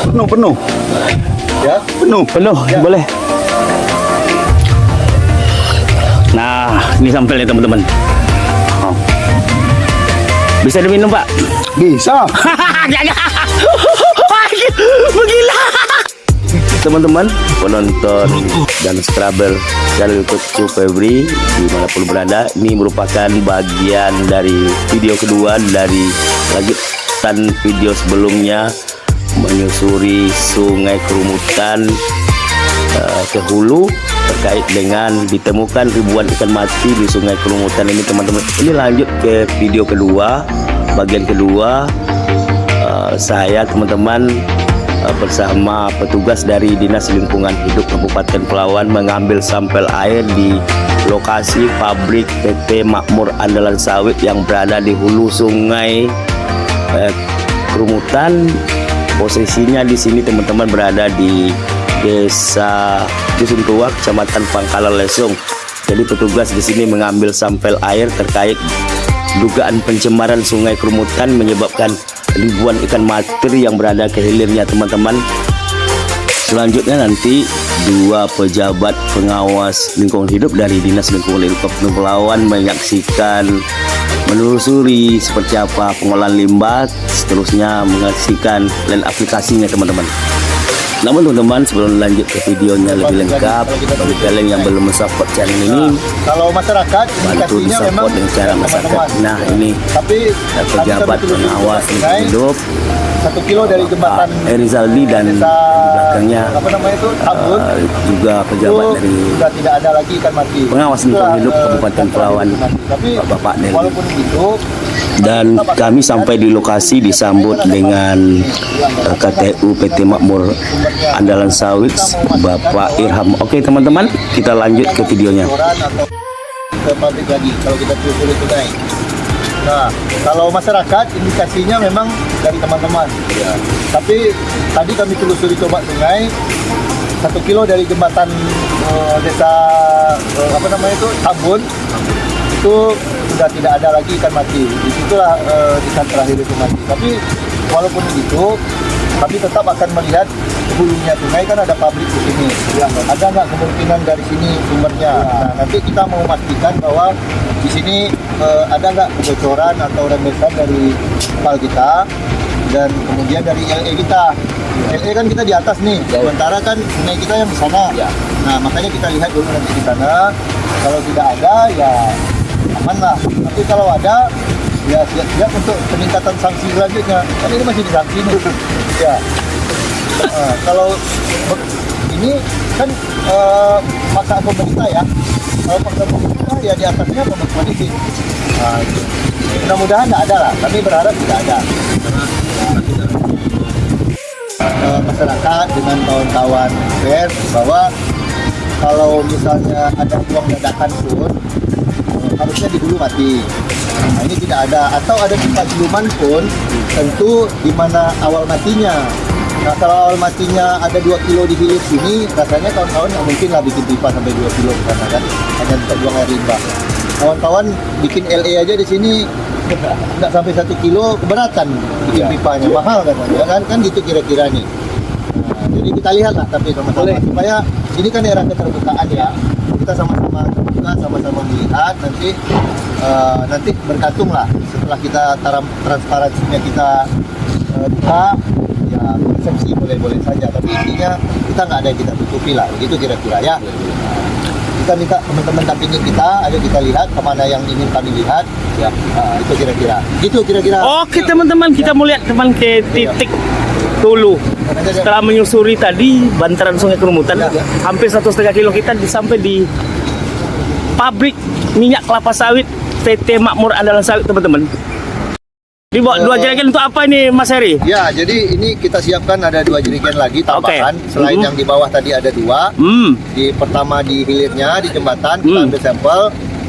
Penuh. Ya, Penuh. Ya. Boleh. Nah, ini sampelnya teman-teman. Oh. Bisa diminum, Pak? bisa. Menggila. Teman-teman, penonton dan subscriber channel YouTube Febri dimanapun berada, ini merupakan bagian dari video kedua dari lanjutan video sebelumnya menyusuri Sungai Kerumutan ke hulu terkait dengan ditemukan ribuan ikan mati di Sungai Kerumutan ini, teman-teman. Ini lanjut ke video kedua, bagian kedua. Saya, teman-teman, bersama petugas dari Dinas Lingkungan Hidup Kabupaten Pelawan mengambil sampel air di lokasi pabrik PT Makmur Andalan Sawit yang berada di hulu Sungai Kerumutan. Posisinya di sini, teman-teman, berada di Desa Dusun Tua, Kecamatan Pangkalan Lesung. Jadi petugas di sini mengambil sampel air terkait dugaan pencemaran Sungai Kerumutan menyebabkan ribuan ikan mati yang berada ke hilirnya, teman-teman. Selanjutnya nanti dua pejabat pengawas lingkungan hidup dari Dinas Lingkungan Hidup Kabupaten Pelawan menyaksikan, menelusuri seperti apa pengolahan limbah, seterusnya menyaksikan dan aplikasinya, teman-teman. Namun, teman-teman, sebelum lanjut ke videonya lebih lengkap, bagi kalian yang belum mensupport channel ini, Kalau masyarakat bantu disupport dengan cara masyarakat. Nah, ini Tapi pejabat pengawas lingkungan hidup 1 kilo dari jembatan Rizaldi dan di belakangnya apa namanya itu Tambun juga pejabat dari sudah tidak ada lagi ikan mati. pengawas lingkungan hidup Kabupaten Pelawan, Tapi Bapak Deli. walaupun begitu, Dan kami sampai di lokasi disambut dengan KTU PT Makmur Andalan Sawit, Bapak Irham. Oke, teman-teman, kita lanjut ke videonya. atau ke pabrik lagi kalau kita telusuri tunai. Nah, kalau masyarakat indikasinya memang dari teman-teman. Ya. Tapi tadi kami telusuri coba sungai 1 kilo dari jembatan desa apa namanya itu Tambun itu sudah tidak ada lagi ikan mati. Disitulah ikan terakhir itu mati. Tapi walaupun begitu, kami tetap akan melihat hulunya sungai, kan ada pabrik di sini. Ya, ada nggak kemungkinan dari sini sumbernya? Nah, nanti kita mau memastikan bahwa di sini ada nggak kebocoran atau rembesan dari kapal kita dan kemudian dari LE kita. LE kan kita di atas nih, sementara kan sungai kita yang di sana. Nah, makanya kita lihat dulu nanti di sana. Kalau tidak ada, ya aman lah. Tapi kalau ada, ya siap-siap untuk peningkatan sanksi selanjutnya. Kan ini masih disanksi nih. Ya. Kalau ini kan paksa pemerintah ya. Kalau paksa pemerintah ya di atasnya pembentukan izin. Nah, mudah-mudahan tidak ada lah. Kami berharap tidak ada. Masyarakat dengan kawan-kawan pers bahwa kalau misalnya ada buang dadakan pun harusnya di hulu mati. Nah, ini tidak ada, atau ada pipa siluman pun tentu di mana awal matinya. Nah, kalau awal matinya ada 2 kilo di hilir sini, rasanya kawan-kawan nggak mungkin lah bikin pipa sampai 2 kilo karena kan hanya bisa buang air limbah. Kawan-kawan bikin LE aja di sini nggak sampai 1 kilo, keberatan bikin pipanya, mahal katanya, kan gitu kira-kira nih. Nah, jadi kita lihat lah, tapi sama-sama supaya ini kan era keterbukaan ya, kita sama-sama terbuka, sama-sama melihat, nanti bergantung lah setelah kita transparansinya kita buka, ya persepsi boleh-boleh saja, tapi intinya kita nggak ada yang kita tutupi lah, begitu kira-kira ya. Kita minta teman-teman dampingi kita, ayo kita lihat kemana yang ingin kami lihat, ya. Itu kira-kira, gitu kira-kira. Oke, teman-teman, kita mau lihat teman ke titik hulu. Setelah menyusuri tadi bantaran Sungai Kerumutan, hampir 1,5 kilo kita sampai di pabrik minyak kelapa sawit PT Makmur Andalan Sawit, teman-teman. Dibawa 2 jerigen untuk apa ini, Mas Heri? Ya, jadi ini kita siapkan ada 2 jerigen lagi tambahan. Selain yang di bawah tadi ada 2. Di pertama di hilirnya di jembatan kita ambil sampel.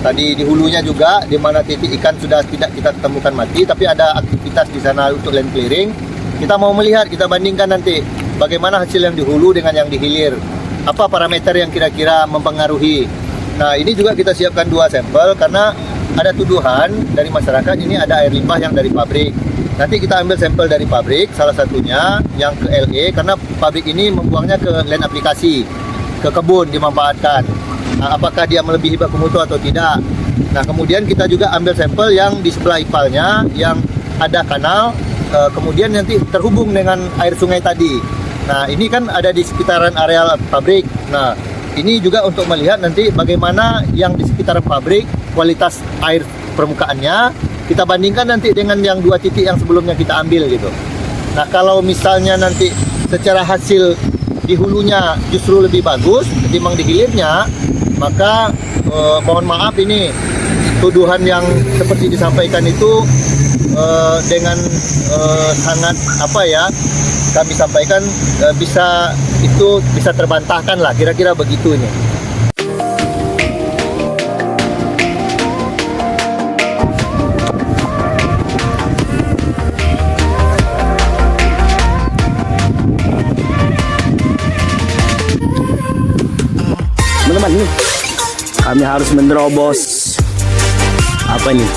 Tadi di hulunya juga, di mana titik ikan sudah tidak kita temukan mati, tapi ada aktivitas di sana untuk land clearing. Kita mau melihat, kita bandingkan nanti bagaimana hasil yang di hulu dengan yang di hilir. Apa parameter yang kira-kira mempengaruhi. Nah, ini juga kita siapkan 2 sampel karena ada tuduhan dari masyarakat ini ada air limbah yang dari pabrik. nanti kita ambil sampel dari pabrik, salah satunya yang ke LA, karena pabrik ini membuangnya ke land aplikasi, ke kebun dimanfaatkan. Apakah dia melebihi baku mutu atau tidak. Nah, kemudian kita juga ambil sampel yang di sebelah ipalnya, yang ada kanal, kemudian nanti terhubung dengan air sungai tadi. Nah, ini kan ada di sekitaran areal pabrik. Nah, ini juga untuk melihat nanti bagaimana yang di sekitaran pabrik, kualitas air permukaannya, kita bandingkan nanti dengan yang 2 titik yang sebelumnya kita ambil gitu. Nah, kalau misalnya nanti secara hasil di hulunya justru lebih bagus ketimbang di hilirnya, maka mohon maaf, ini tuduhan yang seperti disampaikan itu dengan sangat kami sampaikan bisa terbantahkan lah, kira-kira begitu ini. Teman-teman, nih kami harus menerobos apa nih,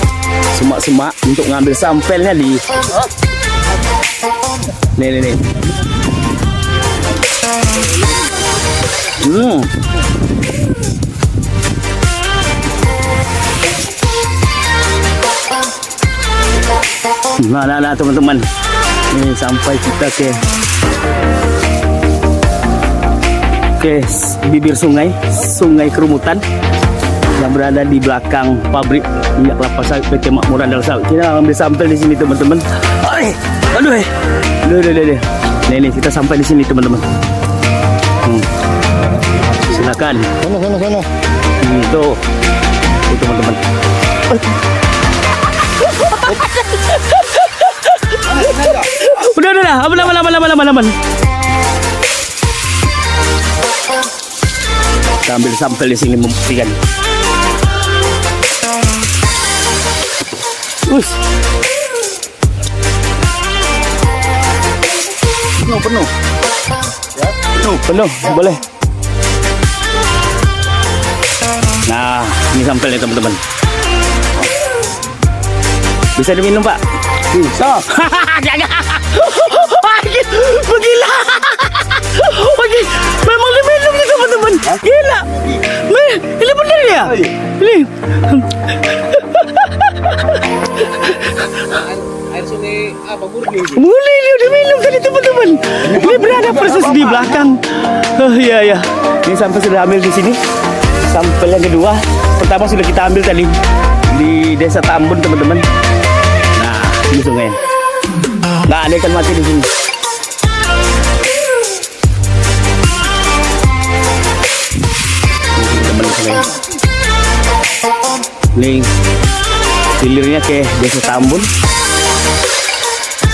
semak-semak untuk ngambil sampelnya di nih. Nah teman-teman, ini sampai kita ke bibir sungai Kerumutan yang berada di belakang pabrik minyak kelapa sawit PT Makmur Andal Sawit. Kita ambil sampel di sini teman-teman. Aduh. Nih kita sampai di sini teman-teman. Silakan. Sono. Tuh teman-teman. Udah. Aman. Kita ambil sampel di sini membuktikan. Penuh. Ya, penuh, boleh. Nah, ini sampelnya teman-teman. Bisa diminum, Pak? bisa. Jangan. Gila. Memang diminum nih teman-teman. Gila. Ini bener ya? Ini. Air sungai apa murni? Murni ini udah minum tadi teman-teman. Ini berada persis di belakang. Iya. Ini sampel sudah ambil di sini. Sampel yang kedua, pertama sudah kita ambil tadi di Desa Tambun teman-teman. Nah, ini sungai. Nggak ada ikan mati di sini. Ini hilirnya ke Desa Tambun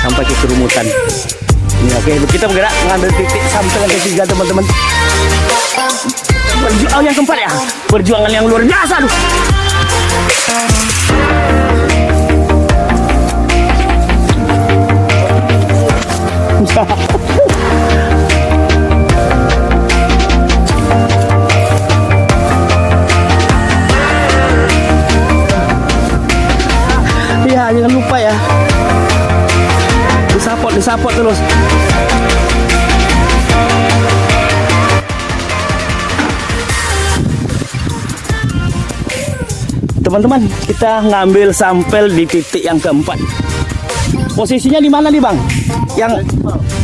sampai ke Kerumutan. Ini oke, kita bergerak mengambil titik sampel yang ketiga teman-teman. Perjuangan yang keempat ya, perjuangan yang luar biasa aduh. Iya, jangan lupa ya. Disapot terus. Teman-teman, kita ngambil sampel di titik yang keempat. Posisinya di mana nih, Bang? Yang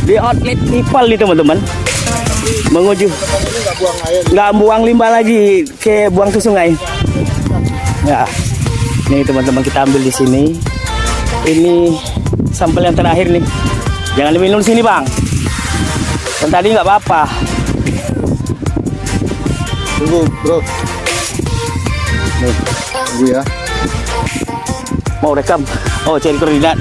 di outlet Nipal nih, teman-teman. Menuju nggak buang limbah lagi ke buang ke sungai. Ya. Nih teman-teman, kita ambil di sini. Ini sampel yang terakhir nih. Jangan diminum di sini, Bang. Dan tadi nggak apa-apa. Tunggu, bro. Nih, Tunggu ya. mau rekam. Oh, cari koordinat.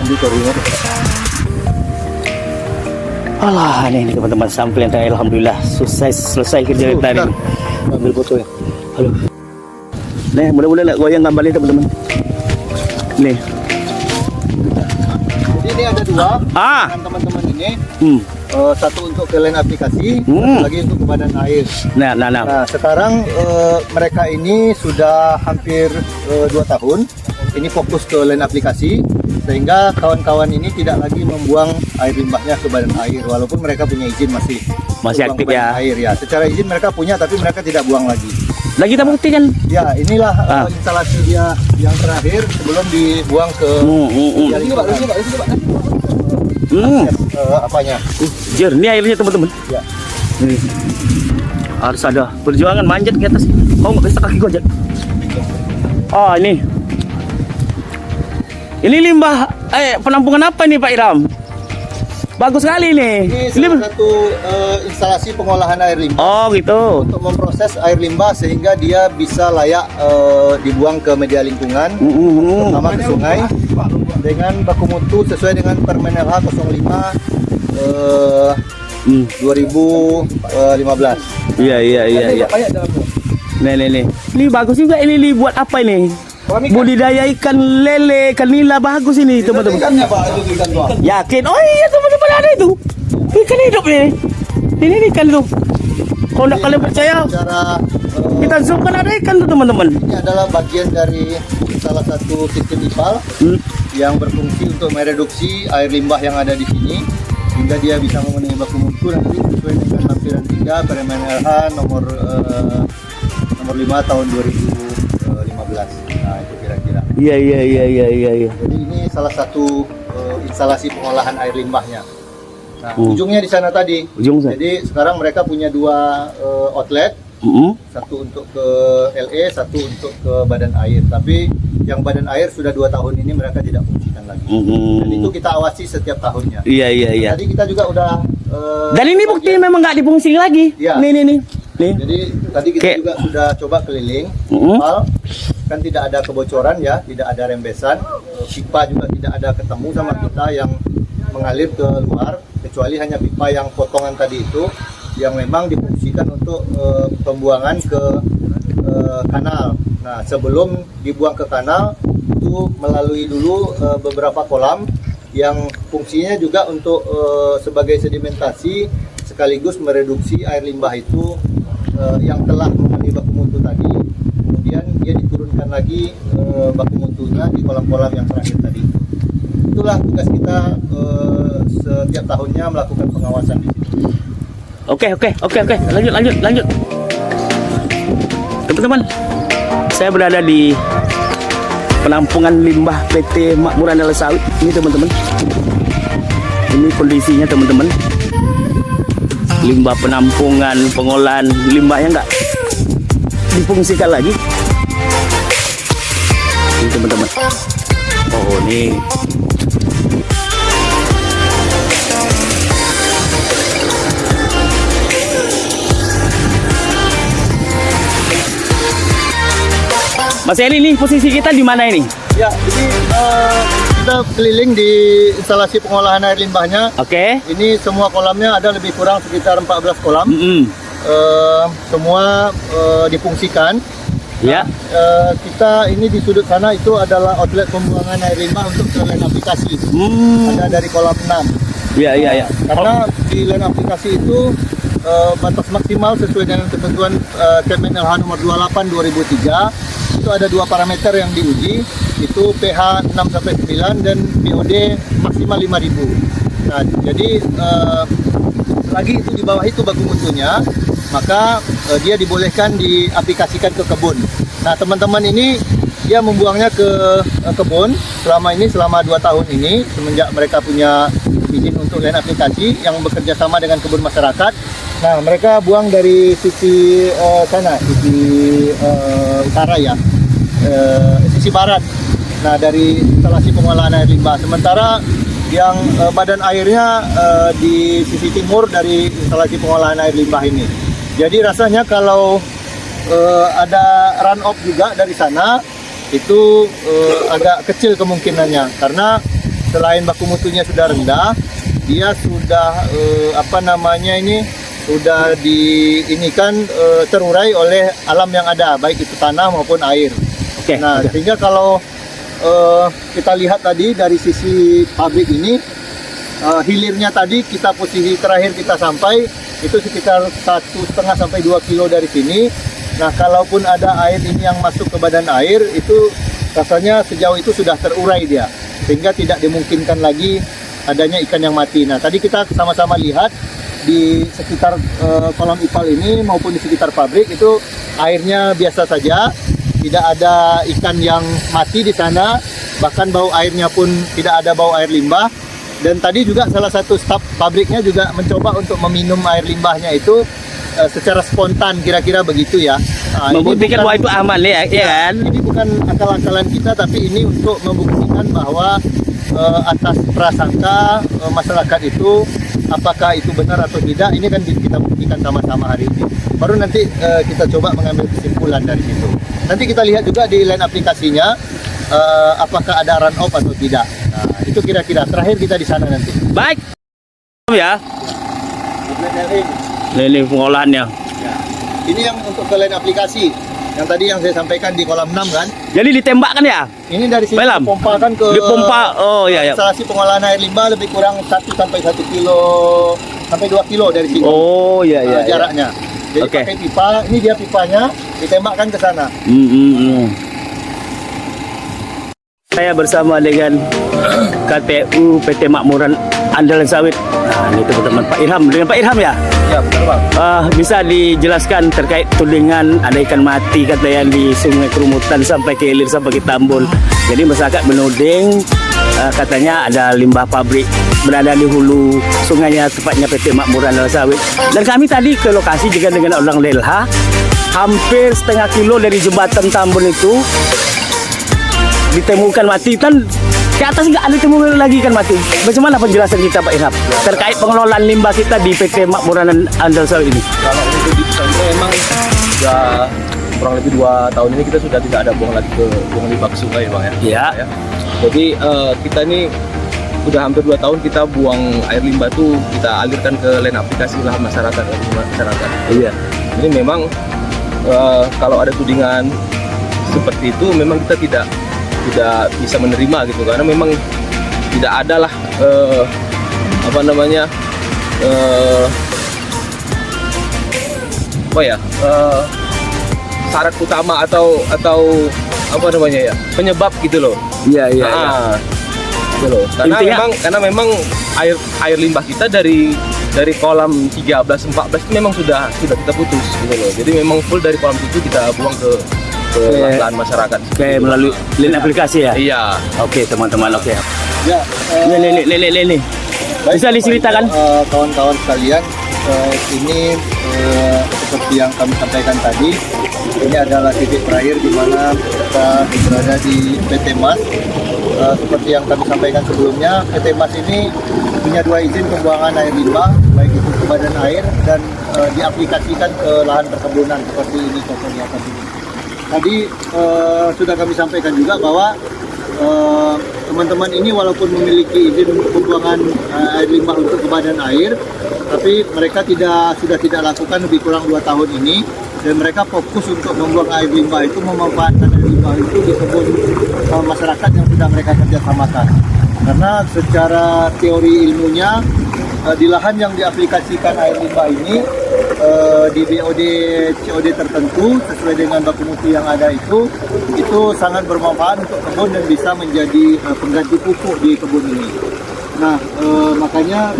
Alah, ini teman-teman sampel yang terakhir. Alhamdulillah selesai kerja tadi. Ambil foto ya. Halo. Nih, mudah-mudahan nggak goyang gambarnya teman-teman. Nih. Jadi ini ada dua. Dengan teman-teman ini. Satu untuk ke lain aplikasi, satu lagi untuk ke badan air. Nah. Sekarang mereka ini sudah hampir 2 tahun. Ini fokus ke lain aplikasi. sehingga kawan-kawan ini tidak lagi membuang air limbahnya ke badan air, walaupun mereka punya izin masih buang aktif ke badan ya. air ya. Secara izin mereka punya, tapi mereka tidak buang lagi. Lagi kita buktikan. Ya, inilah instalasi dia yang terakhir sebelum dibuang ke media lingkungan. Apanya? Jernih airnya teman-teman. Ya. Ini harus ada perjuangan manjat ke atas. Oh, nggak bisa kaki gua aja. Oh, ini limbah penampungan apa nih Pak Iram? Bagus sekali nih. Ini salah satu instalasi pengolahan air limbah. Oh gitu. Untuk memproses air limbah sehingga dia bisa layak dibuang ke media lingkungan, terutama ke sungai, dengan baku mutu sesuai dengan Permen LH 05 2015. Iya. Nih. Ini bagus juga ini buat apa ini? Budidaya ikan lele, ikan nila bagus ini teman-teman. Yakin? Oh iya teman-teman ada itu. Ikan hidup nih. Ini ikan tuh. Kalau nggak kalian percaya, kita zoom kan ada ikan tuh teman-teman. Ini adalah bagian dari salah satu sistem IPAL yang berfungsi untuk mereduksi air limbah yang ada di sini hingga dia bisa memenuhi baku mutu nanti sesuai dengan lampiran 3 Permen LH nomor 5 tahun 2015. Nah, itu kira-kira. Iya. Jadi ini salah satu instalasi pengolahan air limbahnya. Nah, ujungnya di sana tadi. Jadi sekarang mereka punya 2 outlet. Satu untuk ke LE, satu untuk ke badan air. Tapi yang badan air sudah 2 tahun ini mereka tidak fungsikan lagi. Dan itu kita awasi setiap tahunnya. Iya. Tadi kita juga udah. Dan ini bukti memang nggak difungsikan lagi. Ya. Nih. Jadi tadi kita juga sudah coba keliling. Kan tidak ada kebocoran ya, tidak ada rembesan. Pipa juga tidak ada ketemu sama kita yang mengalir ke luar, kecuali hanya pipa yang potongan tadi itu yang memang difungsikan untuk pembuangan ke kanal. Nah, sebelum dibuang ke kanal itu melalui dulu beberapa kolam yang fungsinya juga untuk sebagai sedimentasi sekaligus mereduksi air limbah itu yang telah memenuhi baku mutu tadi. Kemudian dia diturunkan lagi baku mutunya di kolam-kolam yang terakhir tadi. Itulah tugas kita setiap tahunnya melakukan pengawasan di sini. Oke. Lanjut. Teman-teman, saya berada di penampungan limbah PT Makmur Andala Sawit. Ini teman-teman. Ini kondisinya teman-teman. Limbah penampungan, pengolahan limbahnya nggak difungsikan lagi. Ini teman-teman. Oh, nih. Mas Eli, nih posisi kita di mana ini? Ya, jadi kita keliling di instalasi pengolahan air limbahnya. Oke. Ini semua kolamnya ada lebih kurang sekitar 14 kolam. Semua difungsikan. Ya. Kita ini di sudut sana itu adalah outlet pembuangan air limbah untuk ke line aplikasi. Ada dari kolam 6. Iya. Karena di line aplikasi itu batas maksimal sesuai dengan ketentuan Permen LH nomor 28 2003 itu ada 2 parameter yang diuji, itu pH 6-9 dan BOD maksimal 5000. Nah, jadi lagi itu di bawah itu baku mutunya, maka dia dibolehkan diaplikasikan ke kebun. Nah, teman-teman ini dia membuangnya ke kebun selama 2 tahun ini semenjak mereka punya izin untuk line aplikasi yang bekerja sama dengan kebun masyarakat. Nah, mereka buang dari sisi sana, sisi utara ya, sisi barat. Nah, dari instalasi pengolahan air limbah. Sementara yang badan airnya di sisi timur dari instalasi pengolahan air limbah ini. Jadi rasanya kalau ada run off juga dari sana, itu agak kecil kemungkinannya. Karena selain baku mutunya sudah rendah, dia sudah sudah terurai oleh alam yang ada, baik itu tanah maupun air. Sehingga kalau kita lihat tadi dari sisi pabrik ini, hilirnya tadi posisi terakhir kita sampai itu sekitar 1,5 sampai 2 kilo dari sini. Nah, kalaupun ada air ini yang masuk ke badan air, itu rasanya sejauh itu sudah terurai dia. sehingga tidak dimungkinkan lagi adanya ikan yang mati. Nah, tadi kita sama-sama lihat di sekitar kolam ipal ini maupun di sekitar pabrik itu airnya biasa saja, tidak ada ikan yang mati di sana, bahkan bau airnya pun tidak ada bau air limbah. Dan tadi juga salah satu staf pabriknya juga mencoba untuk meminum air limbahnya itu secara spontan, kira-kira begitu ya. Nah, Membuktikan bahwa itu aman ya, ya kan? Ini bukan akal-akalan kita, tapi ini untuk membuktikan bahwa atas prasangka masyarakat itu, apakah itu benar atau tidak, ini kan kita buktikan sama-sama hari ini. Baru nanti kita coba mengambil kesimpulan dari situ. Nanti kita lihat juga di line aplikasinya, apakah ada run off atau tidak. Nah, itu kira-kira terakhir kita di sana nanti. Baik. Ya. Ini pengolahannya. Ya. Ini yang untuk ke line aplikasi. Yang tadi yang saya sampaikan di kolam 6 kan. Jadi ditembakkan ya? Ini dari sini Balam? dipompakan ke Dipompa. Oh iya ya. instalasi pengolahan air limbah lebih kurang 1 sampai 1 kilo sampai 2 kilo dari sini. Oh iya iya. Jaraknya. Jadi Oke. pakai pipa, ini dia pipanya, ditembakkan ke sana. Saya bersama dengan KPU PT Makmuran Andalan Sawit. Nah, ini teman-teman Pak Irham. Dengan Pak Irham ya? Ya, betul Bang. Bisa dijelaskan terkait tudingan ada ikan mati kata yang di Sungai Kerumutan sampai ke hilir sampai ke Tambun. Jadi masyarakat menuding katanya ada limbah pabrik berada di hulu sungainya, tepatnya PT Makmuran Andalan Sawit. Dan kami tadi ke lokasi juga dengan orang Lelha, hampir setengah kilo dari jembatan Tambun itu ditemukan mati, kan ke atas nggak ada ditemukan lagi kan mati. Bagaimana penjelasan kita Pak Irham terkait pengelolaan limbah kita di PT Makmuran Andalan Sawit ini? Kalau untuk di kita ini memang sudah kurang lebih 2 tahun ini kita sudah tidak ada buang limbah ke sungai Bang ya. Iya. Ya. Jadi kita ini udah hampir 2 tahun kita buang air limbah tuh kita alirkan ke lain aplikasi lahan masyarakat. Iya. Ini memang kalau ada tudingan seperti itu memang kita tidak bisa menerima gitu, karena memang tidak adalah syarat utama atau penyebab gitu loh. Iya iya. Gitu loh. Intinya- Karena memang air limbah kita dari kolam 13 14 itu memang sudah kita putus gitu loh. Jadi memang full dari kolam itu kita buang ke lahan masyarakat. Kayak melalui link aplikasi ya? Iya. Oke teman-teman, oke. Ya, Ini. baik, Bisa diceritakan? kawan-kawan sekalian, ini seperti yang kami sampaikan tadi, ini adalah titik terakhir di mana kita berada di PT Mas. Seperti yang kami sampaikan sebelumnya, PT Mas ini punya 2 izin pembuangan air limbah, baik itu ke badan air dan diaplikasikan ke lahan perkebunan seperti ini contoh di atas ini. Tadi sudah kami sampaikan juga bahwa teman-teman ini walaupun memiliki izin pembuangan air limbah untuk ke badan air, tapi mereka sudah tidak lakukan lebih kurang 2 tahun ini, dan mereka fokus untuk membuang air limbah itu, memanfaatkan air limbah itu di kebun masyarakat yang sudah mereka kerjasamakan. Karena secara teori ilmunya di lahan yang diaplikasikan air limbah ini di BOD COD tertentu sesuai dengan baku mutu yang ada itu sangat bermanfaat untuk kebun dan bisa menjadi pengganti pupuk di kebun ini. Nah, makanya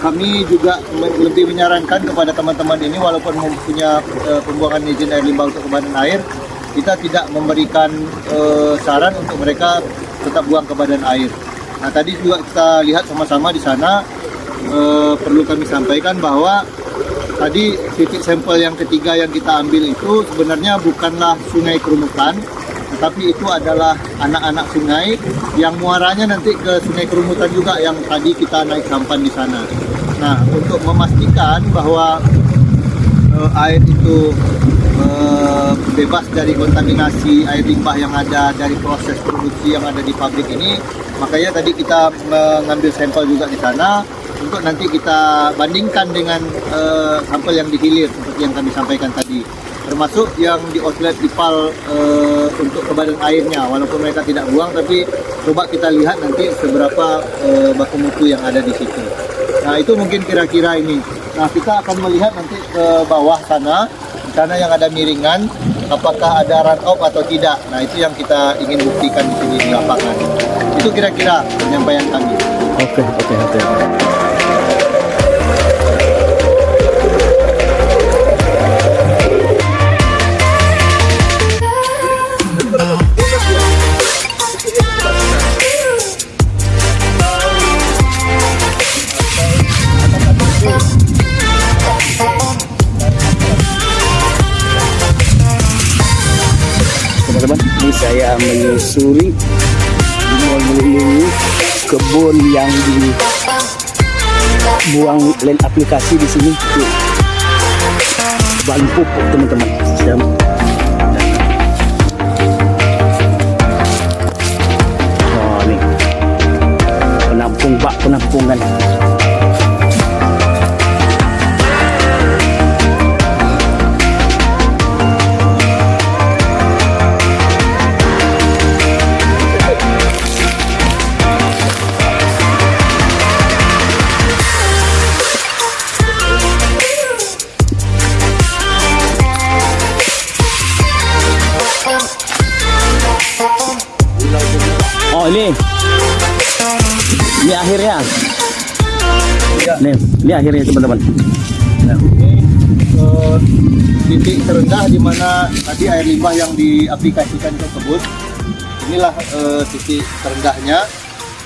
kami juga lebih menyarankan kepada teman-teman ini, walaupun mempunyai pembuangan izin air limbah untuk ke badan air, kita tidak memberikan saran untuk mereka tetap buang ke badan air. Nah, tadi juga kita lihat sama-sama di sana, perlu kami sampaikan bahwa tadi titik sampel yang ketiga yang kita ambil itu sebenarnya bukanlah Sungai Kerumutan, tetapi itu adalah anak-anak sungai yang muaranya nanti ke Sungai Kerumutan juga, yang tadi kita naik sampan di sana. Nah, untuk memastikan bahwa air itu bebas dari kontaminasi air limbah yang ada dari proses produksi yang ada di pabrik ini, makanya tadi kita mengambil sampel juga di sana untuk nanti kita bandingkan dengan sampel yang dihilir seperti yang kami sampaikan tadi, termasuk yang di outlet ipal untuk ke badan airnya, walaupun mereka tidak buang, tapi coba kita lihat nanti seberapa baku mutu yang ada di situ. Nah, itu mungkin kira-kira ini. Nah, kita akan melihat nanti ke bawah sana, di sana yang ada miringan, apakah ada run off atau tidak. Nah, itu yang kita ingin buktikan di sini di lapangan. Itu kira-kira penyampaian kami. Oke. Teman-teman, ini saya menyusuri mengelilingi kebun yang dibuang lain aplikasi di sini. Bahan pupuk teman-teman. Oh nih penampungan. Oh ini akhirnya. Ini akhirnya teman-teman. Ini titik terendah di mana tadi air limbah yang diaplikasikan ke kebun. Inilah titik terendahnya.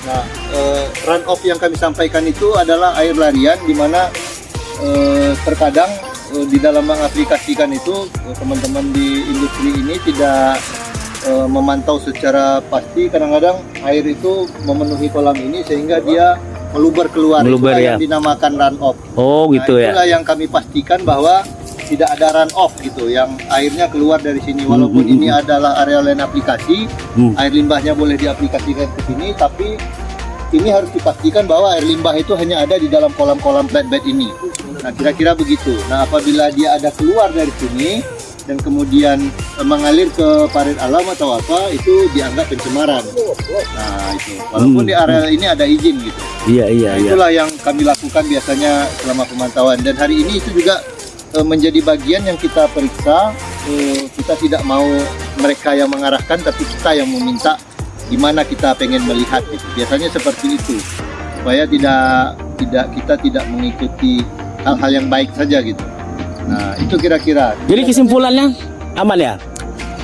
Nah, run off yang kami sampaikan itu adalah air larian di mana terkadang di dalam mengaplikasikan itu teman-teman di industri ini tidak memantau secara pasti. Kadang-kadang air itu memenuhi kolam ini sehingga dia meluber keluar. Itulah yang dinamakan run off. Oh gitu ya. Itulah yang kami pastikan bahwa tidak ada run off gitu, yang airnya keluar dari sini. Walaupun ini adalah area lain aplikasi, air limbahnya boleh diaplikasikan ke sini, tapi ini harus dipastikan bahwa air limbah itu hanya ada di dalam kolam-kolam flatbed ini. Nah, kira-kira begitu. Nah, apabila dia ada keluar dari sini dan kemudian mengalir ke parit alam atau apa, itu dianggap pencemaran. Nah, itu. Walaupun di area ini ada izin gitu. Iya. Itulah yang kami lakukan biasanya selama pemantauan. Dan hari ini itu juga menjadi bagian yang kita periksa. Kita tidak mau mereka yang mengarahkan, tapi kita yang meminta di mana kita pengen melihat gitu. Biasanya seperti itu, supaya kita tidak mengikuti hal-hal yang baik saja gitu. Nah, itu kira-kira. Jadi kesimpulannya aman ya?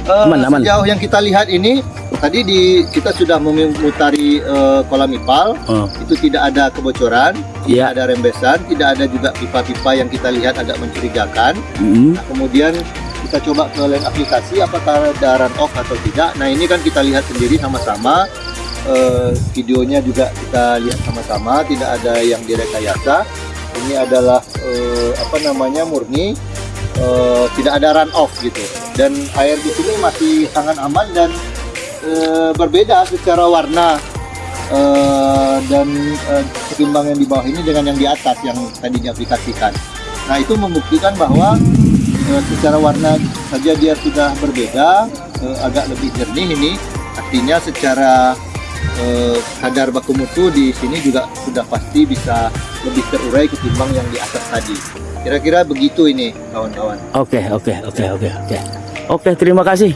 Aman. Sejauh yang kita lihat ini, tadi kita sudah memutari kolam IPAL, itu tidak ada kebocoran, tidak ada rembesan, tidak ada juga pipa-pipa yang kita lihat agak mencurigakan. Nah, kemudian kita coba ke lain aplikasi apakah ada run off atau tidak. Nah, ini kan kita lihat sendiri sama-sama, videonya juga kita lihat sama-sama, tidak ada yang direkayasa. Ini adalah murni, tidak ada run off gitu. Dan air di sini masih sangat aman dan berbeda secara warna dan ketimbang yang di bawah ini dengan yang di atas yang tadi diaplikasikan. Nah, itu membuktikan bahwa secara warna saja dia sudah berbeda, agak lebih jernih ini. Artinya secara kadar baku mutu di sini juga sudah pasti bisa lebih terurai ketimbang yang di atas tadi. Kira-kira begitu ini kawan-kawan. Oke, terima kasih.